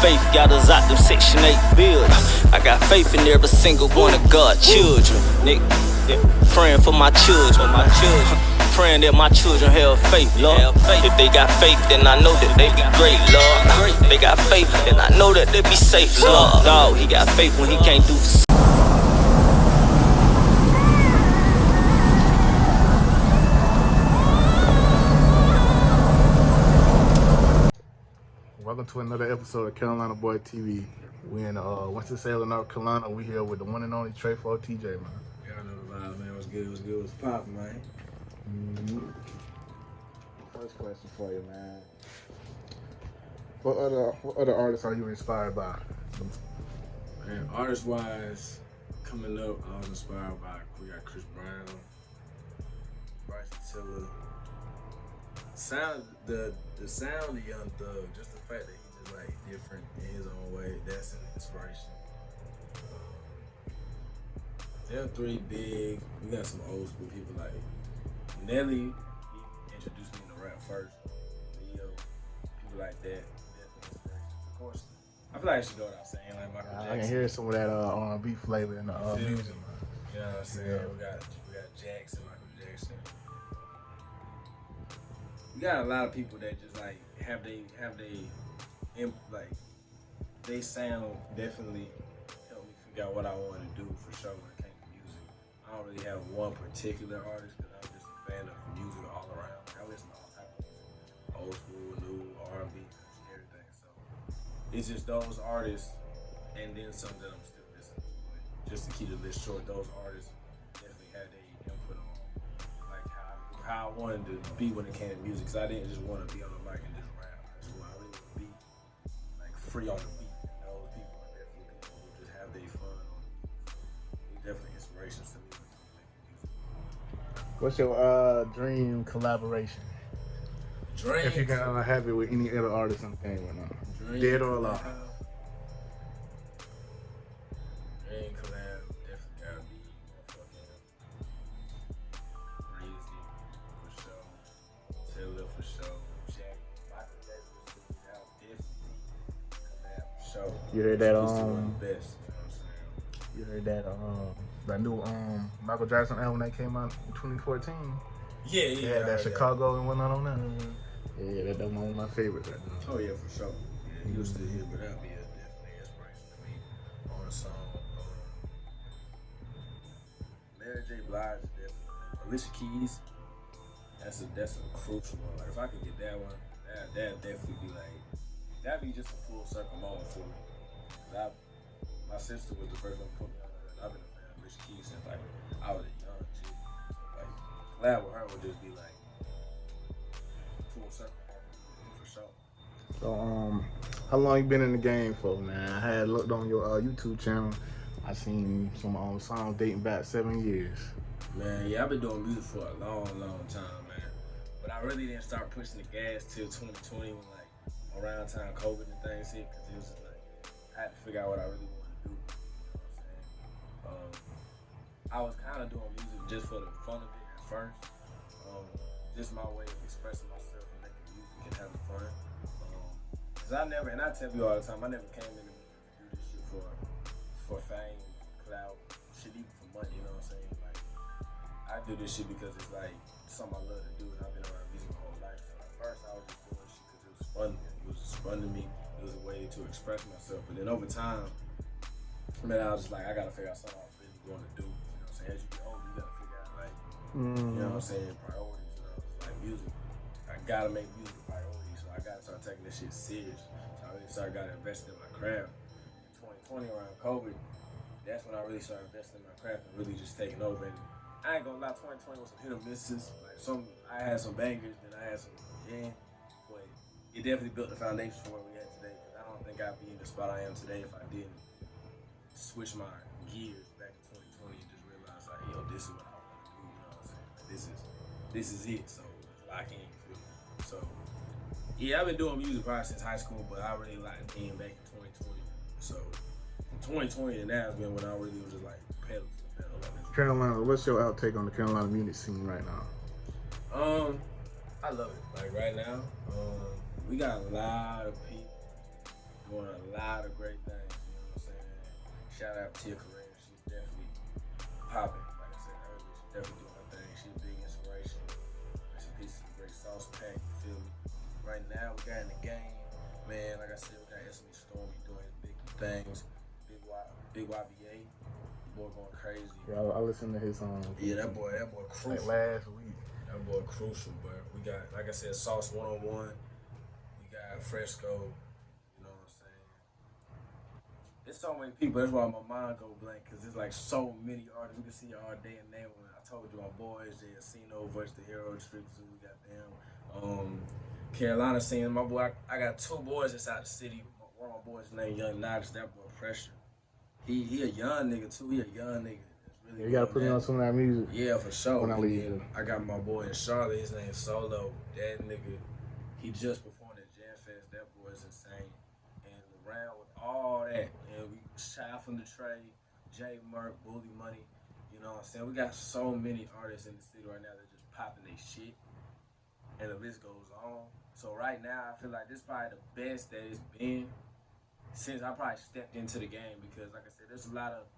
faith got us out them Section 8 buildings. I got faith in every single one of God's children. Nigga, praying for my children, praying that my children have faith, Lord. If they got faith, then I know that they be great, Lord. If they got faith, then I know that they be safe, Lord. Dog, he got faith when he can't do for. Welcome to another episode of Carolina Boy TV. We in Winston-Salem, North Carolina. We here with the one and only Trey 4 TJ, man. Y'all know the vibe, man. What's good? What's poppin', man? First question for you, man. What other artists are you inspired by? Man, artist-wise, coming up, I was inspired by, we got Chris Brown, Versatility. The sound of Young Thug, just the fact that he's just like different in his own way, that's an inspiration. They're three big. We got some old school people like Nelly. He introduced me to rap first. Leo, people like that, definitely inspirations. Of course, I feel like I should go without saying like Michael Jackson. I can hear some of that R&B flavor in the music, man. You know what I'm saying? Yeah. We got Jackson, Michael Jackson. We got a lot of people that just like have they sound definitely help me figure out what I want to do for sure when it came to music. I don't really have one particular artist because I'm just a fan of music all around. I listen to all types of music, old school, new, R&B, everything. So it's just those artists and then some that I'm still listening to. But just to keep the list short, those artists definitely had their input on like how I wanted to be when it came to music. Cause I didn't just want to be on the mic and just rap. I really want to be like free on the beat. And those people are definitely people who just have their fun on the beat. They're definitely inspirations to me when it comes to making music. What's your dream collaboration? Dream. If you can have it with any other artist on the game right now, dead or alive. Dream collab definitely gotta be motherfucking Breezy for sure, Taylor for sure, Jack, Michael Jackson definitely collab for sure. You heard that He's one of the best, you know what I'm saying? You heard that new Michael Jackson album that came out in 2014. Yeah, that Chicago and whatnot on that. Mm-hmm. Yeah, that's one of my favorites right now. Oh yeah, for sure. Yeah, he was still here, but that'd be a definitely inspiration to me on a song. Mary J. Blige, definitely. Alicia Keys, that's a crucial one. Like if I could get that one, that'd definitely be like, that'd be just a full circle moment for me. My sister was the first one to put me on that, and I've been a fan of Alicia Keys since like I was a young kid. So like collab with her would just be like full circle moment for sure. So how long you been in the game for, man? I had looked on your YouTube channel. I seen some songs dating back 7 years. Man, yeah, I've been doing music for a long time, man. But I really didn't start pushing the gas till 2020 when like around time COVID and things hit, because it was just like I had to figure out what I really wanted to do. You know what I'm saying? I was kind of doing music just for the fun of it at first. Just my way of expressing myself and making music and having fun. Cause I never, and I tell you all the time, I never came into music to do this shit for fame, clout, shit, even for money. You know what I'm saying? Like I do this shit because it's like something I love to do, and I've been around music my whole life. So at first I was just doing shit because it was fun. It was just fun to me. It was a way to express myself. But then over time, man, I was just like, I gotta figure out something I really want to do. You know what I'm saying? As you get older, you gotta figure out like, you know what I'm saying, priorities. You know, it's like music. I gotta make music a priority, so I gotta start taking this shit serious. So I really gotta invest in my craft. In 2020, around COVID, that's when I really started investing in my craft and really just taking over. And I ain't gonna lie, 2020 was some hit or misses. Like I had some bangers, then I had some but it definitely built the foundation for where we at today. Cause I don't think I'd be in the spot I am today if I didn't switch my gears back in 2020 and just realize like, yo, this is what I want to do. You know what I'm saying? Like, this is it. So lock in. You feel me? So yeah, I've been doing music probably since high school, but I really locked in back in 2020. So from 2020 to now has been when I really was just like pedal to the pedal. Like, Carolina, what's your outtake on the Carolina music scene right now? I love it. Like right now, we got a lot of people doing a lot of great things. You know what I'm saying? Shout out to your career. She's definitely popping. Like I said earlier, she's definitely doing her thing. She's a big inspiration. She's a piece of great sauce pack. You feel me? Right now, we got in the game, man. Like I said, we got SME Stormy doing big things. Big YBA, boy going crazy. Yeah, I listened to his song. Yeah, that boy crucial. Like last week. That boy crucial, bro. We got, like I said, Sauce 101. We got Fresco. You know what I'm saying? There's so many people. That's why my mind go blank, because there's like so many artists. We can see all day and name them. I told you my boys, Jay Asino, Voice the Hero, Street Zoo. We got them. Carolina scene. My boy, I got 2 boys inside the city. One of my boys named Young Nodge. That boy Pressure. He a young nigga too. He a young nigga. Really You gotta put me on some of that music. Yeah, for sure. When I leave. I got my boy in Charlotte. His name Solo. That nigga, he just performed at Jam Fest. That boy is insane. And around with all that, and we Shy from the Trade, J Merck, Bully Money. You know what I'm saying? We got so many artists in the city right now that just popping their shit, and the list goes on. So right now, I feel like this is probably the best that it's been since I probably stepped into the game, because like I said, there's a lot of,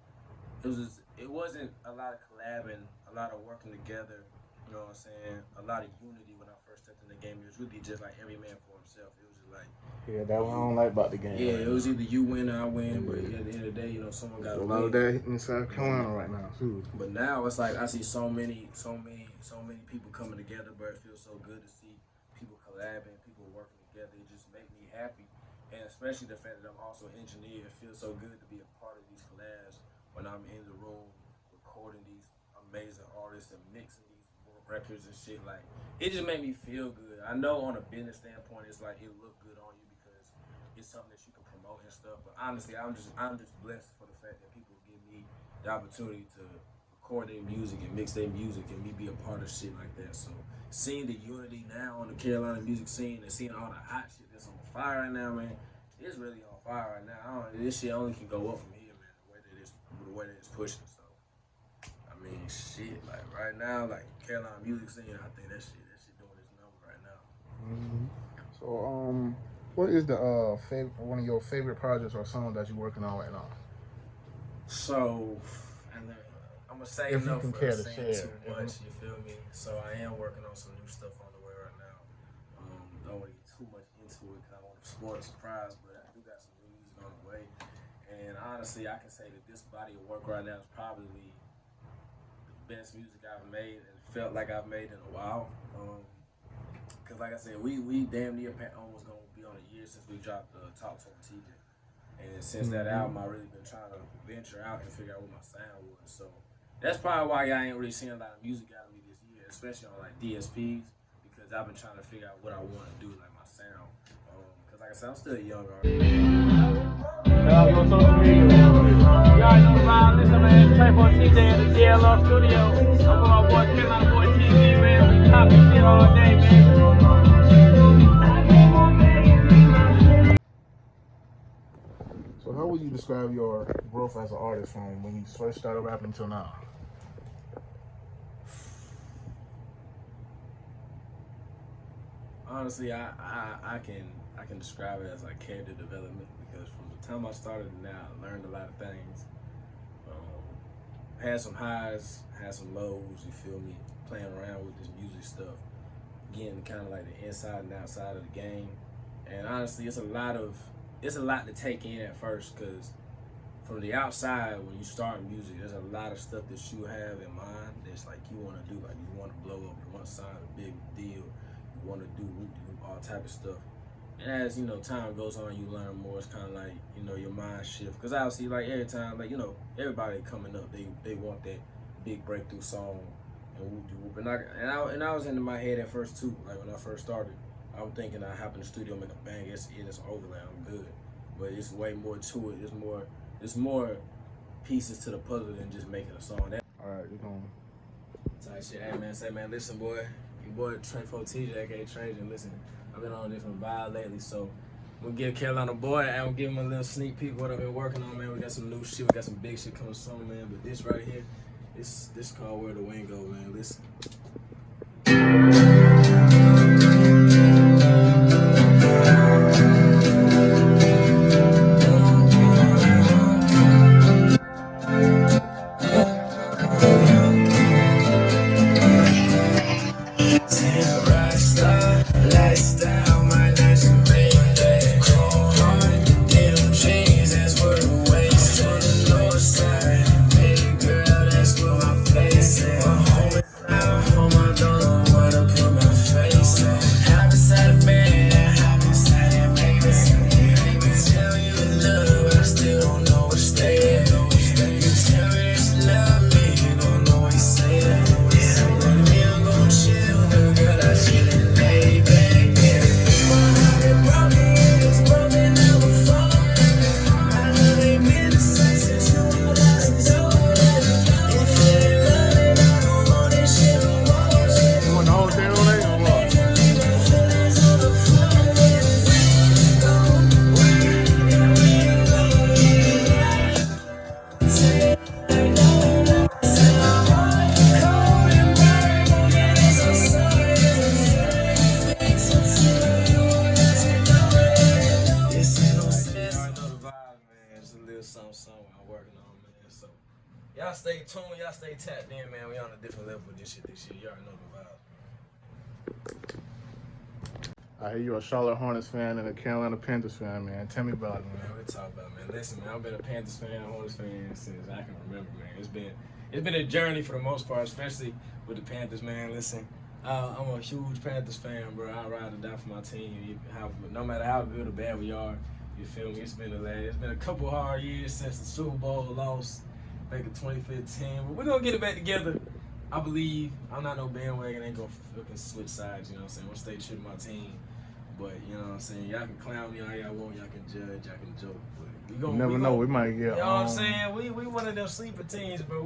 it wasn't a lot of collabing, a lot of working together, you know what I'm saying, a lot of unity when I first stepped in the game. It was really just like every man for himself. It was just like, yeah, that's what I don't like about the game. Yeah, it was either you win or I win, but at the end of the day, you know, someone got to win. A lot of that in South Carolina right now too. But now it's like I see so many people coming together, but it feels so good to see people collabing, people working together. It just makes me happy. And especially the fact that I'm also an engineer, it feels so good to be a part of these collabs when I'm in the room recording these amazing artists and mixing these records and shit. Like, it just made me feel good. I know on a business standpoint, it's like it look good on you because it's something that you can promote and stuff. But honestly, I'm just blessed for the fact that people give me the opportunity to record their music and mix their music and me be a part of shit like that. So seeing the unity now on the Carolina music scene and seeing all the hot shit that's on fire right now, man, it's really on fire right now. This shit only can go up from here, man, the way that it's pushing. So, I mean, shit, like right now, like Carolina music scene, I think that shit doing its number right now. Mm-hmm. So, what is the one of your favorite projects or songs that you're working on right now? So, and I'm gonna say if no you can for care to saying share. too much. You feel me? So I am working on some new stuff on the way right now. Don't want to get too much into it because I want to spoil the surprise, but I do got some new music on the way. And honestly, I can say that this body of work right now is probably the best music I've made and felt like I've made in a while. Cause like I said, we damn near almost gonna be on a year since we dropped the Talk to TJ. And since that album, I really been trying to venture out and figure out what my sound was. So that's probably why I ain't really seen a lot of music out of me this year, especially on like DSPs, because I've been trying to figure out what I want to do, like my sound. Cause like I said, I'm still a young artist. Y'all know live, listen, man. It's Typo TJ in the DLR studio. I'm with my boy, Carolina boy TJ, man. We copy shit all day, man. So how would you describe your growth as an artist from when you first started rapping till now? Honestly, I can describe it as like character development, because from the time I started to now, I learned a lot of things. Had some highs, had some lows, you feel me, playing around with this music stuff, getting kind of like the inside and outside of the game. And honestly, it's a lot to take in at first, because from the outside, when you start music, there's a lot of stuff that you have in mind that's like you want to do, like you want to blow up, you want to sign a big deal, you want to do all type of stuff. And as, you know, time goes on, you learn more. It's kind of like, you know, your mind shift. Because obviously, like, every time, like, you know, everybody coming up, they want that big breakthrough song and whoop-de-whoop. And I was into my head at first, too. Like, when I first started, I'm thinking I hop in the studio, make a bang, it's over, like, I'm good. But it's way more to it. There's more pieces to the puzzle than just making a song. All right, we're going. Type shit. Hey, man, say, man, listen, boy. Your boy, Trey4 TJ, aka Trajan, listen. I've been on a different vibe lately, so we'll give Carolina boy and we'll give him a little sneak peek of what I've been working on, man. We got some new shit, we got some big shit coming soon, man. But this right here, this called Where the Wind Go, man. Listen. something I'm working on, man. So y'all stay tuned, y'all stay tapped in, man. We on a different level with this shit this year. You already know the vibe. I hear you're a Charlotte Hornets fan and a Carolina Panthers fan, man. Tell me about it, man. Man, we talk about it, man. Listen, man, I've been a Panthers fan, Hornets fan since I can remember, man. It's been a journey for the most part, especially with the Panthers, man. Listen, I'm a huge Panthers fan, bro. I ride or die for my team. No matter how good or bad we are, you feel me? It's been a couple hard years since the Super Bowl loss back in 2015, but we're gonna get it back together. I believe. I'm not no bandwagon, ain't gonna fucking switch sides, you know what I'm saying? I'm gonna stay true to my team. But, you know what I'm saying? Y'all can clown me all y'all want, y'all can judge, y'all can joke. But You never know, we might get You know what I'm saying? We one of them sleeper teams, but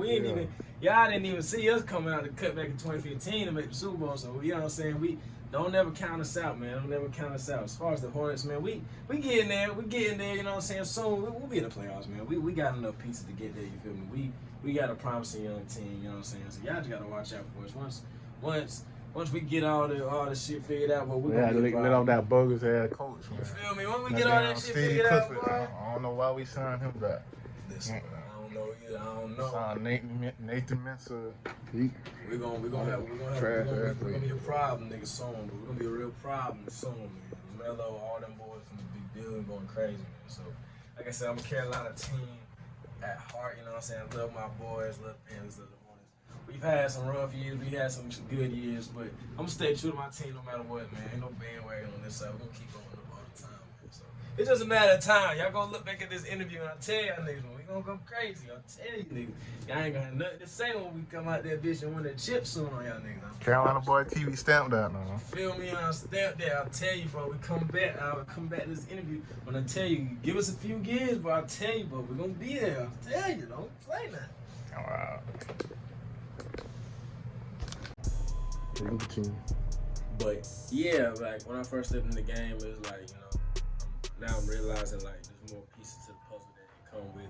y'all didn't even see us coming out of the cut back in 2015 to make the Super Bowl. So, you know what I'm saying? We don't never count us out, man. Don't never count us out. As far as the Hornets, man, we get in there. We get in there, you know what I'm saying? Soon we'll be in the playoffs, man. We got enough pieces to get there, you feel me? We got a promising young team, you know what I'm saying? So y'all just gotta watch out for us. Once we get all the shit figured out, but we're gonna let off that bogus ass coach, man. You feel me? When we get all that shit figured out, boy. I don't know why we signed him back. Listen, I don't know either. I don't know. Signed Nathan Mensah. We're gonna be a problem, nigga, soon. But we're gonna be a real problem soon, man. Melo, all them boys from the big deal going crazy, man. So, like I said, I'm a Carolina team at heart. You know what I'm saying? I love my boys, love the Panthers, love the Hornets. We've had some rough years, we had some good years, but I'm gonna stay true to my team no matter what, man. Ain't no bandwagon on this side. We're gonna keep going up all the time, man. So it doesn't matter of time. Y'all gonna look back at this interview and I'll tell y'all niggas, we gonna go crazy. I'll tell you niggas. Y'all ain't gonna have nothing to say when we come out that bitch and win that chip soon on y'all niggas. Carolina Boy TV stamped that, man. Feel me? I'll stamp that. I'll tell you, bro. I'll come back to this interview when I tell you, give us a few years, but I'll tell you, bro, we're gonna be there. I'll tell you, don't play that. All right. But yeah, like when I first stepped in the game, it was like, you know, now I'm realizing like there's more pieces to the puzzle that you come with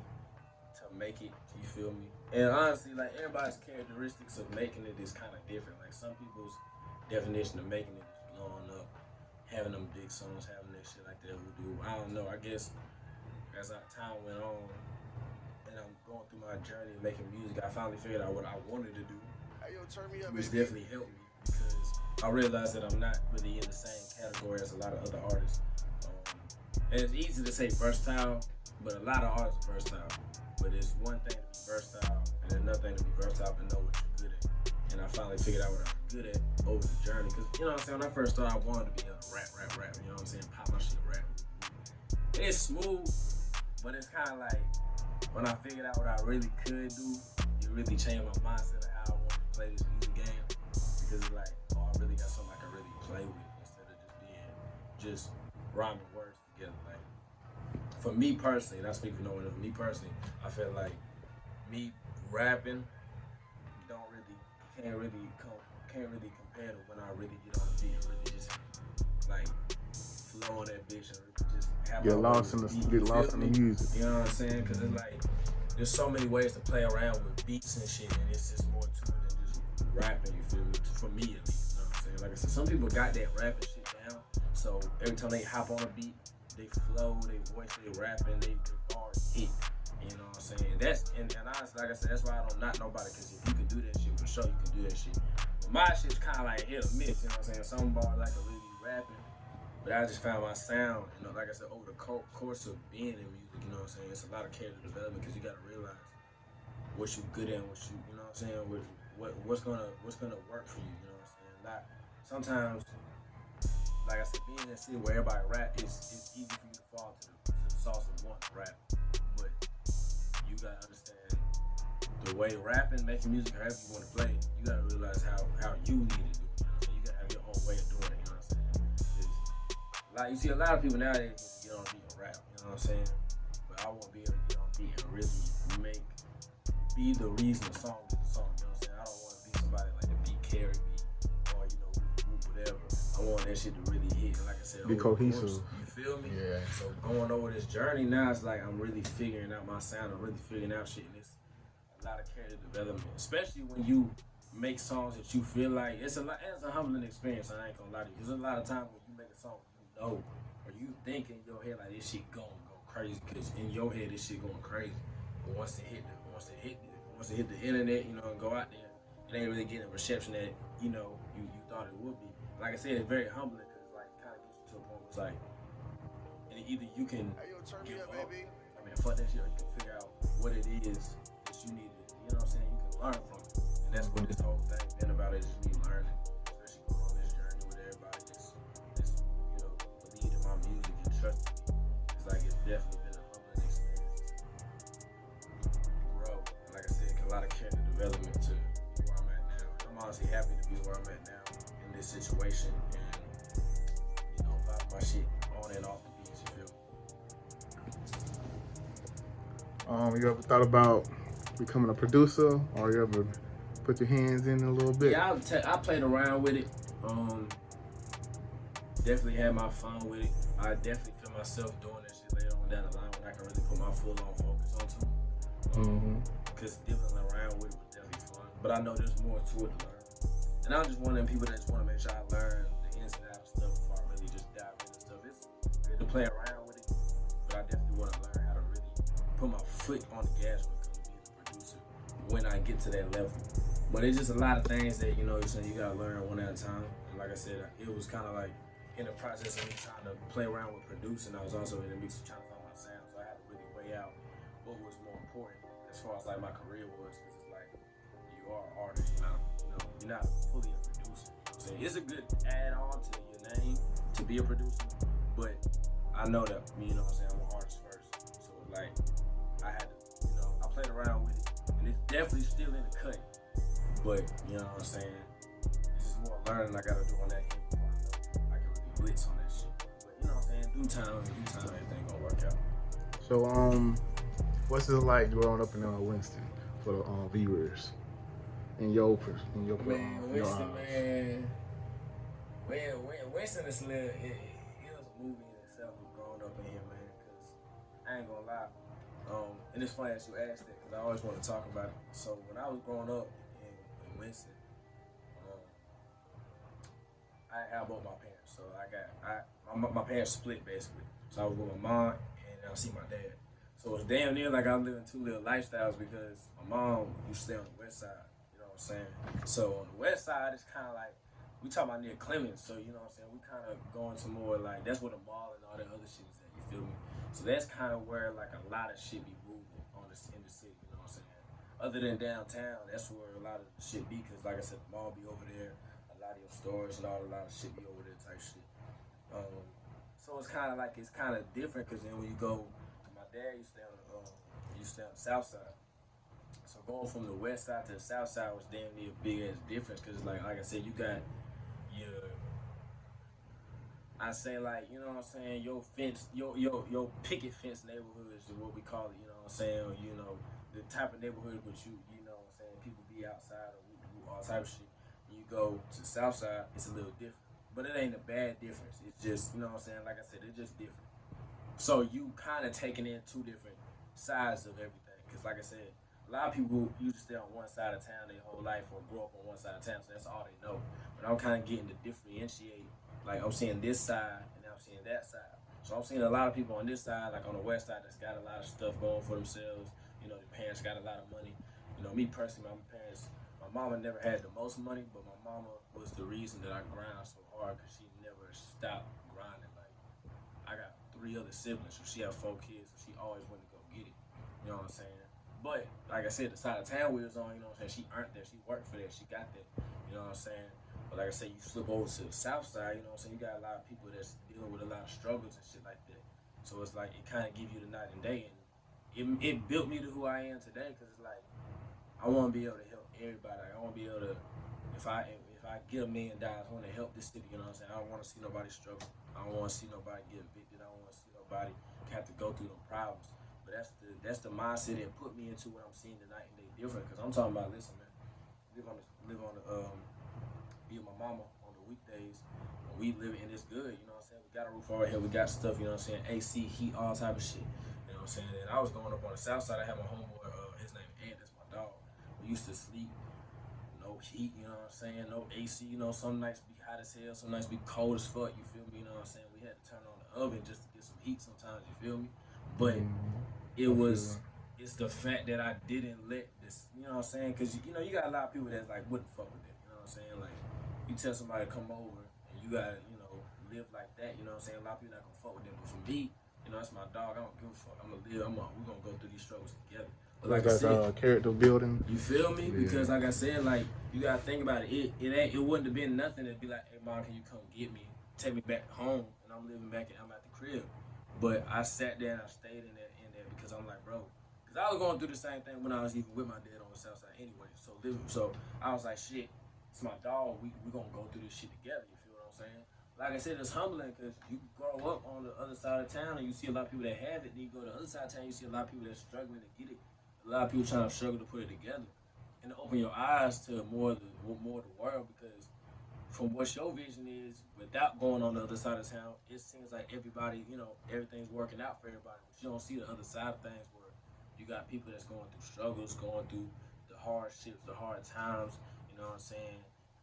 to make it. You feel me? And honestly, like everybody's characteristics of making it is kind of different. Like some people's definition of making it is blowing up, having them big songs, having that shit like that. I don't know. I guess as time went on and I'm going through my journey of making music, I finally figured out what I wanted to do, which definitely helped me. Because I realized that I'm not really in the same category as a lot of other artists. And it's easy to say versatile, but a lot of artists are versatile. But it's one thing to be versatile, and another thing to be versatile and know what you're good at. And I finally figured out what I'm good at over the journey. Because, you know what I'm saying, when I first started, I wanted to be able to rap. You know what I'm saying? Pop my shit, rap. And it's smooth, but it's kind of like, when I figured out what I really could do, it really changed my mindset of how I wanted to play this music game. Because it's like, oh, I really got something I can really play with instead of just rhyming words together. Like, for me personally, and I speak for no one else, me personally, I feel like me rapping can't really compare to when I really get on the beat and really just like flow on that bitch and really just have get lost in the music. You know what I'm saying? Because it's like there's so many ways to play around with beats and shit, and it's just more to it than just rapping. You feel me? For me at least. You know what I'm saying? Like I said, some people got that rapping shit down, so every time they hop on a beat, they flow, they voice, they rapping, they bars hit. You know what I'm saying? And honestly, like I said, that's why I don't knock nobody, because if you can do that shit, for sure you can do that shit. But my shit's kind of like hit or miss, you know what I'm saying? Some bars like a really rapping, but I just found my sound, you know, like I said, over the course of being in music, you know what I'm saying? It's a lot of character development, because you got to realize what you good at, you know what I'm saying? What's gonna work for you, you know what I'm saying? Sometimes, like I said, being in a city where everybody rap, it's easy for you to fall to the sauce of one rap. But you gotta understand the way rapping, making music, however you want to play it, you gotta realize how you need to do it. You know what I'm saying? You gotta have your own way of doing it, you know what I'm saying? Like, you see a lot of people nowadays get on beat and rap, you know what I'm saying? But I want to be able to get on beat and really be the reason the song is a song, you know what I'm saying? I don't want to be somebody like the beat carry me or, you know, whatever. I want that shit to really hit, and like I said, be cohesive. You feel me? Yeah. So going over this journey now, it's like I'm really figuring out my sound. I'm really figuring out shit, and it's a lot of character development, especially when you make songs that you feel like it's a humbling experience. I ain't gonna lie to you. There's a lot of times when you make a song, you know, or you think in your head like this shit gonna go crazy. crazy because in your head this shit going crazy. But once it hit the internet, you know, and go out there, it ain't really getting a reception that you thought it would be. Like I said, it's very humbling because it's like kind of gets you to a point where it's like, and either you can give up, I mean, fuck that shit, or you can figure out what it is that you need to, you know what I'm saying, you can learn from it. And that's what this whole thing been about, is just me learning, especially going on this journey with everybody that's believed in my music and trusted me. It's like, it's definitely been a humbling experience to grow. And like I said, a lot of character development to be where I'm at now. I'm honestly happy to be where I'm at now in this situation and, a lot of my shit on and off the beats, you feel me? You ever thought about becoming a producer, or you ever put your hands in a little bit? Yeah, I played around with it. Definitely had my fun with it. I definitely feel myself doing that shit later on down the line when I can really put my full-on focus onto it. Because dibbling around with it was definitely fun. But I know there's more to it to learn. And I'm just one of them people that just want to make sure I learn the ins and outs of stuff before I really just dive into stuff. It's good to play around with it, but I definitely want to learn how to really put my foot on the gas when it comes to being a producer when I get to that level. But it's just a lot of things that, you're saying, you gotta learn one at a time. And like I said, it was kind of like in the process of me trying to play around with producing, I was also in the mix of trying to find my sound. So I had to really weigh out what was more important as far as like my career was, because it's like, you are an artist, you're not fully a producer. You know what I'm saying? It's a good add-on to your name to be a producer, but I know that, I'm an artist first. So like, I had to, I played around with it, and it's definitely still in the cut. But, you know what I'm saying, it's just more learning I gotta do on that end before I can really blitz on that shit. But, you know what I'm saying, due time, everything gonna work out. So, what's it like growing up in Winston for the viewers? In your Man, Winston, man. Winston is it was a movie in itself growing up in here, man, because I ain't gonna lie. And it's funny that you asked that, because I always want to talk about it. So when I was growing up in Winston, I had both my parents. So my parents split basically. So I was with my mom and I see my dad. So it's damn near like I'm living two little lifestyles, because my mom used to stay on the west side. You know what I'm saying? So on the west side, it's kind of like, we talking about near Clemens. So you know what I'm saying? We kind of going to more like, that's where the mall and all that other shit is at. You feel me? So that's kind of where like a lot of shit be moving in the city. You know what I'm saying? Other than downtown, that's where a lot of the shit be. Because like I said, the mall be over there. A lot of your stores and a lot of shit be over there type shit. So it's kind of different, because then when you go, my dad used to stay on the south side. So going from the west side to the south side was damn near a big ass difference, because like I said, you got you know what I'm saying, your fence, your picket fence neighborhoods is what we call it, you know what I'm saying, or, the type of neighborhood which you know what I'm saying, people be outside or all type of shit. When you go to the south side, it's a little different. But it ain't a bad difference. It's just, you know what I'm saying, like I said, it's just different. So you kind of taking in two different sides of everything. Because like I said, a lot of people used to stay on one side of town their whole life, or grow up on one side of town, so that's all they know. But I'm kind of getting to differentiate. Like, I'm seeing this side, and I'm seeing that side. So I'm seeing a lot of people on this side, like on the west side, that's got a lot of stuff going for themselves. The parents got a lot of money. Me personally, my mama never had the most money, but my mama was the reason that I grind so hard, because she never stopped grinding. Like, I got 3 other siblings, so she had 4 kids, so she always wanted to go get it. You know what I'm saying? But, like I said, the side of town we was on, you know what I'm saying, she earned that, she worked for that, she got that. You know what I'm saying? But like I said, you flip over to the south side, you know what I'm saying, you got a lot of people that's dealing with a lot of struggles and shit like that. So it's like, it kind of gives you the night and day, and it built me to who I am today, because it's like, I want to be able to help everybody. I want to be able to, if I get $1 million, I want to help this city, you know what I'm saying? I don't want to see nobody struggle. I don't want to see nobody get evicted. I don't want to see nobody have to go through them problems. But that's the mindset that put me into what I'm seeing tonight and day different. Because I'm talking about, listen, man, be with my mama on the weekdays, and we live in this good, you know what I'm saying? We got a roof over here, we got stuff, you know what I'm saying? AC, heat, all type of shit, you know what I'm saying? And I was going up on the south side, I had my homeboy, his name Ed, that's my dog. We used to sleep, no heat, you know what I'm saying? No AC, some nights be hot as hell, some nights be cold as fuck, you feel me, you know what I'm saying? We had to turn on the oven just to get some heat sometimes, you feel me? But it was, feel it's the fact that I didn't let this, you know what I'm saying? Because, you know, you got a lot of people that's like, what the fuck with that? You know what I'm saying? Like, you tell somebody to come over and you got to, you know, live like that, you know what I'm saying? A lot of people not going to fuck with that. But for me, you know, that's my dog. I don't give a fuck. I'm going to live. we're going to go through these struggles together. But like I said, character building. you feel me? Yeah. Because like I said, like, you got to think about it. It wouldn't have been nothing to be like, hey, mom, can you come get me? Take me back home. And I'm living back, I'm at the crib. But I sat there and I stayed in there because I'm like, bro, because I was going through the same thing when I was even with my dad on the south side anyway. So I was like, shit, it's my dog. We gonna go through this shit together. You feel what I'm saying? Like I said, it's humbling because you grow up on the other side of town and you see a lot of people that have it. Then you go to the other side of town, you see a lot of people that's struggling to get it. A lot of people trying to struggle to put it together, and to open your eyes to more of the world. Because from what your vision is, without going on the other side of town, it seems like everybody, you know, everything's working out for everybody. But you don't see the other side of things where you got people that's going through struggles, going through the hardships, the hard times. You know what I'm saying?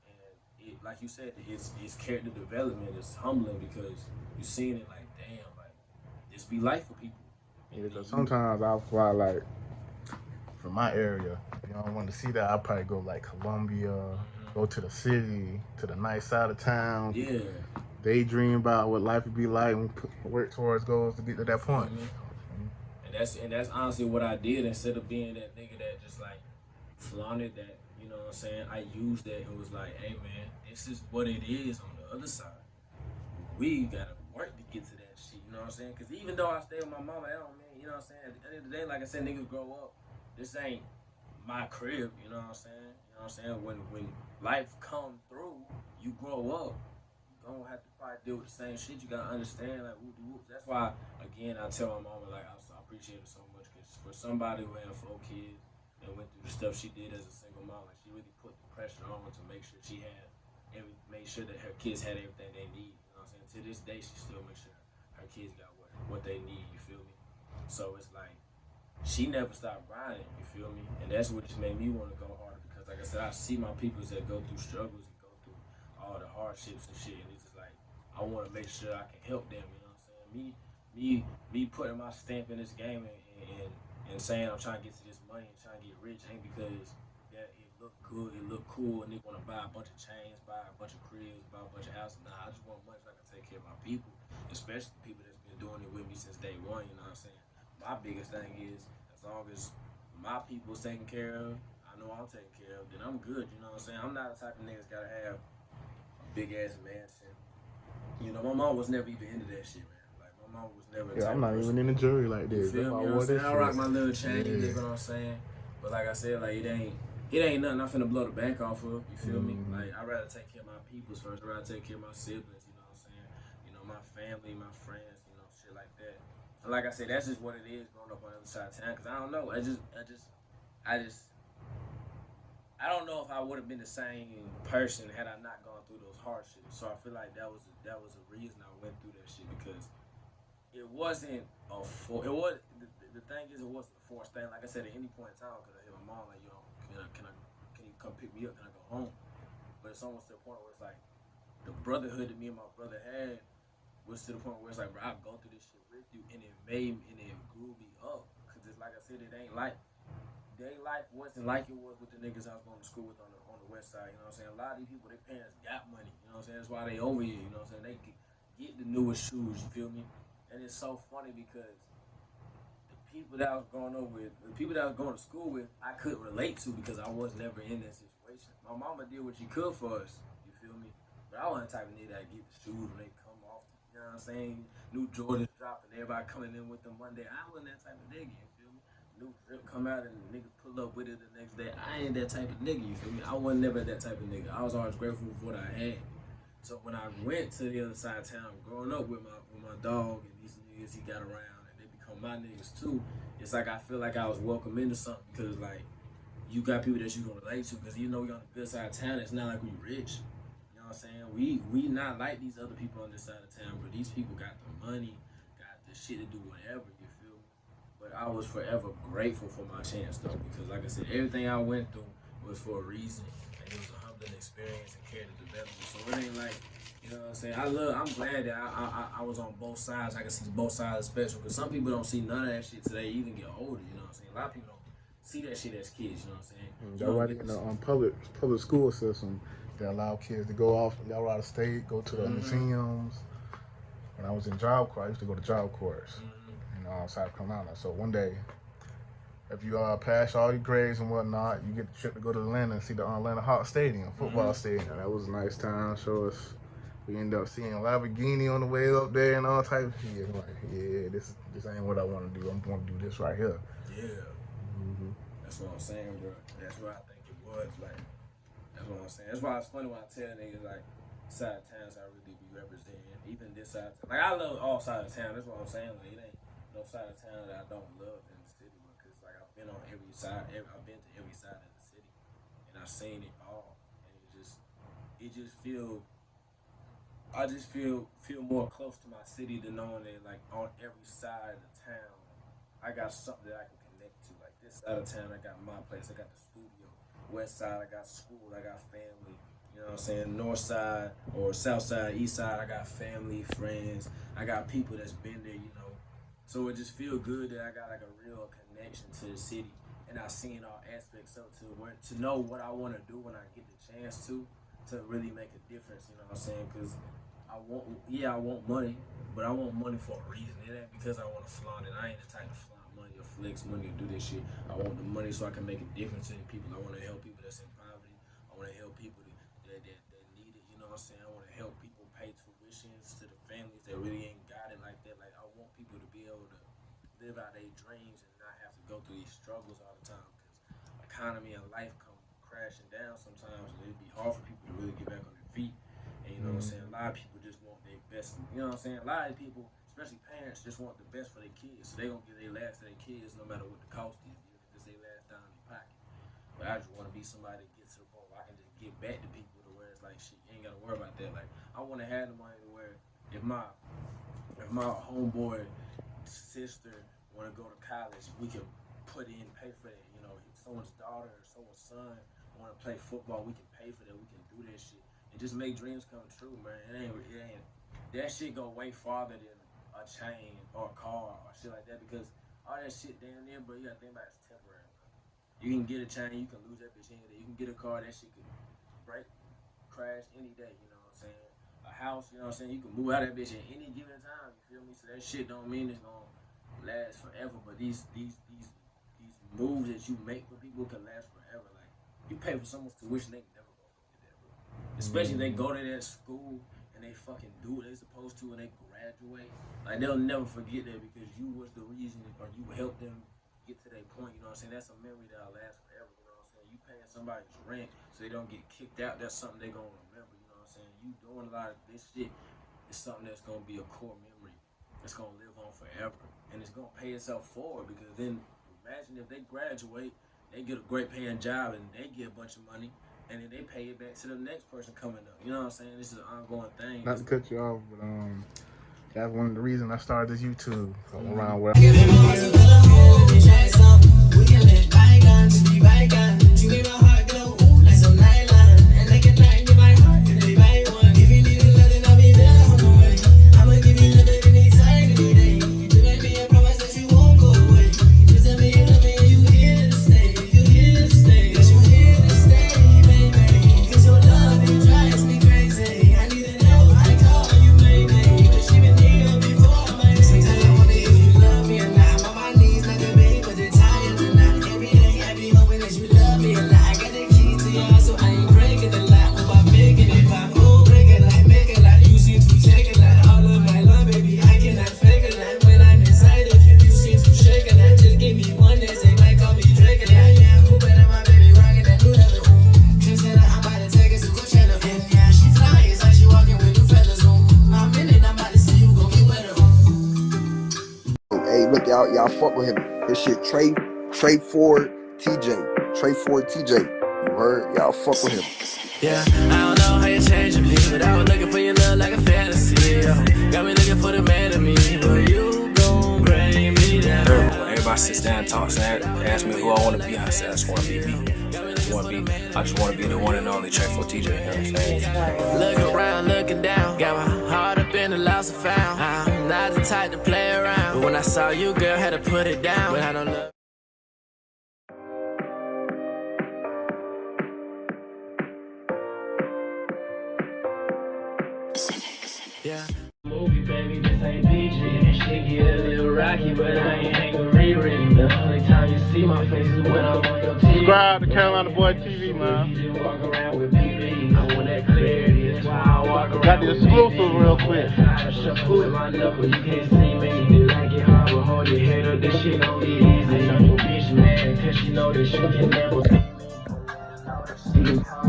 And it, like you said, it's character development. It's humbling because you seeing it like, damn, like this be life for people. Yeah, because sometimes I'll fly like from my area. You know, I want to see that. I'll probably go like Columbia, go to the city, to the nice side of town. Yeah. Daydream about what life would be like and work towards goals to get to that point. And that's honestly what I did. Instead of being that nigga that just like flaunted that, you know what I'm saying, I used that and was like, hey man, this is what it is on the other side. We gotta work to get to that shit, you know what I'm saying? Because even though I stay with my mama, that don't mean, you know what I'm saying, at the end of the day, like I said, niggas grow up. This ain't my crib, you know what I'm saying? You know what I'm saying? When life come through, you grow up. You don't have to probably deal with the same shit. You gotta understand, like, whoop. That's why, again, I tell my mama, like, I appreciate her so much. Because for somebody who had 4 kids and went through the stuff she did as a single mom, like, she really put the pressure on to make sure she had made sure that her kids had everything they need. You know what I'm saying? To this day, she still makes sure her kids got what they need. You feel me? So it's like she never stopped grinding. You feel me? And that's what just made me want to go harder because, like I said, I see my peoples that go through struggles and go through all the hardships and shit, and it's just like I want to make sure I can help them. You know what I'm saying? Me putting my stamp in this game and saying I'm trying to get to this money and trying to get rich ain't because that it look good, it look cool, and they want to buy a bunch of chains, buy a bunch of cribs, buy a bunch of houses. Nah, I just want money so I can take care of my people, especially people that's been doing it with me since day one. You know what I'm saying? My biggest thing is as long as my people's taken care of, I know I'm taken care of, then I'm good. You know what I'm saying? I'm not the type of niggas gotta have a big ass mansion. You know, my mom was never even into that shit, man. Like my mom was never. Yeah, I'm not even in the jury like this. You feel me? You know what I'm saying? I rock my little chain, you know what I'm saying? But like I said, like it ain't nothing I'm finna blow the bank off of. You feel me? Like I'd rather take care of my peoples first. I'd rather take care of my siblings. You know what I'm saying? You know, my family, my friends. You know, shit like that. And like I said, that's just what it is growing up on the other side of town. Cause I don't know. I don't know if I would have been the same person had I not gone through those hardships. So I feel like that was a reason I went through that shit because it wasn't the thing is it wasn't a forced thing. Like I said, at any point in time, I could have hit my mom like, yo, can you come pick me up? Can I go home? But it's almost to the point where it's like the brotherhood that me and my brother had was to the point where it's like, bro, I go through this shit with you, and it grew me up. Cause it's like I said, it ain't like their life wasn't like it was with the niggas I was going to school with on the west side. You know what I'm saying? A lot of these people, their parents got money. You know what I'm saying? That's why they over here. You know what I'm saying? They can get the newest shoes. You feel me? And it's so funny because the people that I was growing up with, the people that I was going to school with, I couldn't relate to because I was never in that situation. My mama did what she could for us. You feel me? But I wasn't the type of nigga that get the shoes when they come off. You know what I'm saying? New Jordans dropping, everybody coming in with them one day. I wasn't that type of nigga. You feel me? New drip come out and the niggas pull up with it the next day. I ain't that type of nigga, you feel me? I wasn't never that type of nigga. I was always grateful for what I had. So when I went to the other side of town, growing up with my dog and these niggas he got around and they become my niggas too, it's like I feel like I was welcome into something because like you got people that you can relate to because you know we on the good side of town. It's not like we rich. You know what I'm saying? We not like these other people on this side of town, but these people got the money, got the shit to do whatever, you feel me? But I was forever grateful for my chance though, because like I said, everything I went through was for a reason, and it was a humbling living experience and character development. So it ain't like, you know what I'm saying? I'm glad that I was on both sides. I can see both sides of the spectrum, because some people don't see none of that shit till they even get older, you know what I'm saying? A lot of people don't see that shit as kids, you know what I'm saying? That's why in the public school system, they allow kids to go off and go out of state, go to the museums. When I was in Job Corps, I used to go to Job Corps in South Carolina. So one day, if you pass all your grades and whatnot, you get the trip to go to Atlanta and see the Atlanta Hawks Stadium, football stadium. That was a nice time. So we ended up seeing Lamborghini on the way up there and all types of shit. I'm like, yeah, this ain't what I want to do. I'm going to do this right here. Yeah. That's what I'm saying, bro. That's what I think it was. Like, that's what I'm saying. That's why it's funny when I tell niggas, like, side of towns I really be representing. Even this side of town. Like, I love all sides of town. That's what I'm saying. Like, it ain't no side of town that I don't love in the city. Because, like, I've been on every side. I've been to every side of the city. And I've seen it all. And I just feel more close to my city than knowing that, like, on every side of the town, I got something that I can connect to. Like, this side of town, I got my place. I got the studio. West side, I got school. I got family. You know what I'm saying? North side or south side, east side, I got family, friends. I got people that's been there, you know. So it just feel good that I got, like, a real connection to the city. And I've seen all aspects of it to know what I want to do when I get the chance to really make a difference, you know what I'm saying? Because I want money, but I want money for a reason. It ain't because I want to flaunt it. I ain't the type to flaunt money or flex money or do this shit. I want the money so I can make a difference in people. I want to help people that's in poverty. I want to help people that need it, you know what I'm saying? I want to help people pay tuitions to the families that really ain't got it like that. Like, I want people to be able to live out their dreams and not have to go through these struggles all the time, because economy and life come crashing down sometimes, and it'd be hard for people to really get back on their feet. And you know what I'm saying? A lot of people just want their best. You know what I'm saying? A lot of people, especially parents, just want the best for their kids. So they gonna give their last to their kids no matter what the cost is, even if it's their last down in their pocket. But I just want to be somebody that gets to the point where I can just get back to people to where it's like, shit, you ain't gotta worry about that. Like, I want to have the money to where if my homeboy sister want to go to college, we can put in, pay for that. You know, if someone's daughter or someone's son want to play football, we can pay for that. We can do that shit and just make dreams come true, man. It ain't that shit go way farther than a chain or a car or shit like that, because all that shit down there, bro, you gotta think about it's temporary, bro. You can get a chain, you can lose that bitch any day. You can get a car, that shit could break, crash any day, you know what I'm saying? A house, you know what I'm saying? You can move out of that bitch at any given time, you feel me? So that shit don't mean it's gonna last forever, but these moves that you make for people can last forever. Like, you pay for someone's tuition, they never gonna forget that, bro. Especially if they go to that school and they fucking do what they supposed to and they graduate. Like, they'll never forget that because you was the reason, or you helped them get to that point, you know what I'm saying? That's a memory that'll last forever, you know what I'm saying? You paying somebody's rent so they don't get kicked out, that's something they gonna remember, you know what I'm saying? You doing a lot of this shit is something that's gonna be a core memory that's gonna live on forever. And it's gonna pay itself forward, because then imagine if they graduate, they get a great paying job and they get a bunch of money, and then they pay it back to the next person coming up. You know what I'm saying? This is an ongoing thing. Not to cut you off, but that's one of the reasons I started this YouTube. Around where y'all fuck with him. This shit Trey Ford TJ. You heard? Y'all fuck with him. Yeah, I don't know how you changing me, but I was looking for your love like a fantasy. Got me looking for the man of me, but you gon' bring me down. Everybody sits down and talks and asks me who I want to be. I said I just want to be me. You know what just wanna be the one and only Trey for TJ. You know what I'm saying? Looking around, looking down. Got my heart up in the lost and found. I'm not the type to play around. But when I saw you, girl, had to put it down. But I don't love. Yeah. Movie, baby, this ain't PG. This shit get a little rocky, but I ain't angry. The only time you see my face is when I'm on your TV. Subscribe to Carolina Boy TV, man. You just walk around with BB. I want that clarity. That's why I walk around. Got the exclusive real quick. With my knuckle, you can't see me. They like it hard, but hold your head up. This shit gon' be easy. I know your bitch mad, cause she know that she can never be.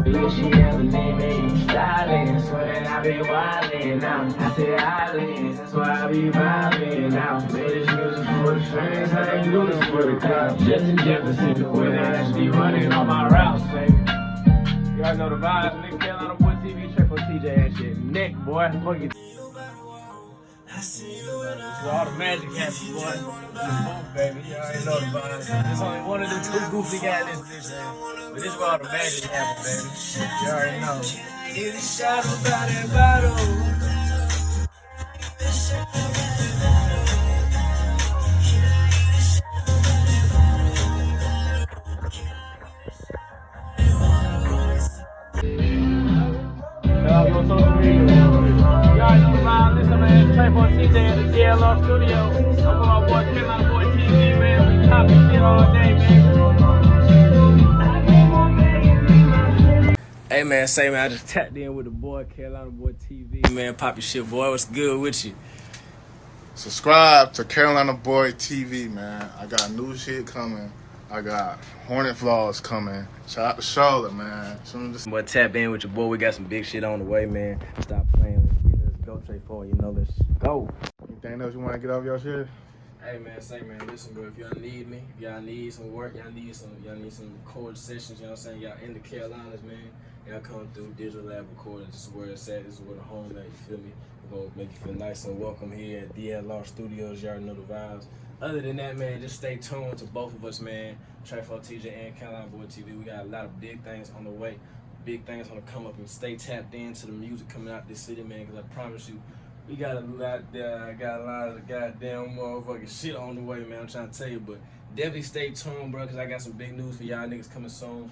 Yeah, she ever need me styling, swear that I be wildin' now. I say islands, that's why I be vibing now. Made this music for the fans, I ain't do this for the crowd. Justin Jefferson, the way that I be running on my routes, baby. You already know the vibes, nigga. Carolina Boy TV, Trey for TJ and shit. Nick, boy, fuck it. All the magic happens, boy. Move, baby. You already know the vibes. There's only one of the two goofy guys in this bitch, but this is where all the magic happens, baby. You already know. Get a shot about that bottle. On social media. You already know the vibes. Listen, man. Trey for TJ at the DLR studio. I'm with my boy, Carolina Boy TV, man. We copy shit all day, man. Hey man, say man, I just tapped in with the boy, Carolina Boy TV. Man, pop your shit, boy. What's good with you? Subscribe to Carolina Boy TV, man. I got new shit coming. I got Hornet Vlogs coming. Shout out to Charlotte, man. Boy, tap in with your boy. We got some big shit on the way, man. Stop playing. Let's go, Trey forward. You know, let's go. Anything else you want to get off your shit? Hey man, say man, listen, bro. If y'all need me, if y'all need some work, y'all need some record sessions. You know what I'm saying? Y'all in the Carolinas, man. Y'all come through Digital Lab Recording. This is where it's at. This is where the home at. You feel me? We're gonna make you feel nice and welcome here at DLR Studios. You already know the vibes. Other than that, man, just stay tuned to both of us, man. Trey for TJ and Carolina Boy TV. We got a lot of big things on the way. Big things gonna come up, and stay tapped into the music coming out this city, man. Because I promise you, we got a lot of goddamn motherfucking shit on the way, man. I'm trying to tell you, but definitely stay tuned, bro, because I got some big news for y'all niggas coming soon.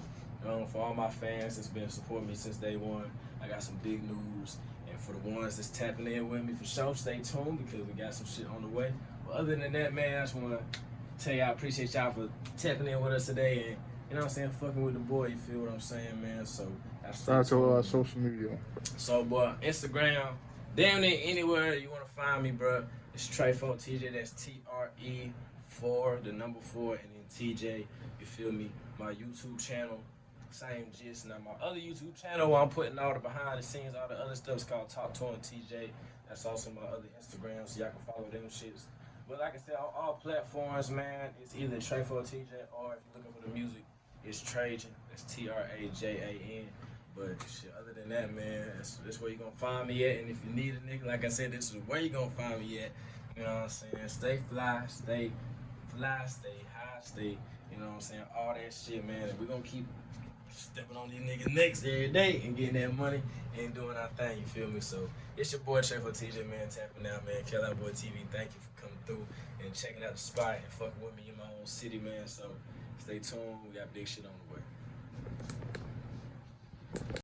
For all my fans that's been supporting me since day one, I got some big news. And for the ones that's tapping in with me, for sure, stay tuned because we got some shit on the way. But other than that, man, I just want to tell y'all I appreciate y'all for tapping in with us today and, you know what I'm saying, fucking with the boy, you feel what I'm saying, man? So, Shout out to social media. So, boy, Instagram, damn near anywhere you want to find me, bro. It's Trey for TJ. That's TRE4, the number 4, and then TJ. You feel me? My YouTube channel, same gist. Now, my other YouTube channel where I'm putting all the behind the scenes, all the other stuff, is called Talk to and TJ. That's also my other Instagram, so y'all can follow them shits. But like I said, on all platforms, man, it's either Trey for TJ or if you're looking for the music, it's Trajan. That's TRAJAN. But shit, other than that, man, that's where you're going to find me at. And if you need a nigga, like I said, this is where you're going to find me at. You know what I'm saying? Stay fly, stay high, stay, you know what I'm saying? All that shit, man. And we're going to keep stepping on these niggas' necks every day and getting that money and doing our thing, you feel me? So, it's your boy, Trey for TJ, man, tapping out, man. Carolina Boy TV, thank you for coming through and checking out the spot and fucking with me in my own city, man. So, stay tuned. We got big shit on the way.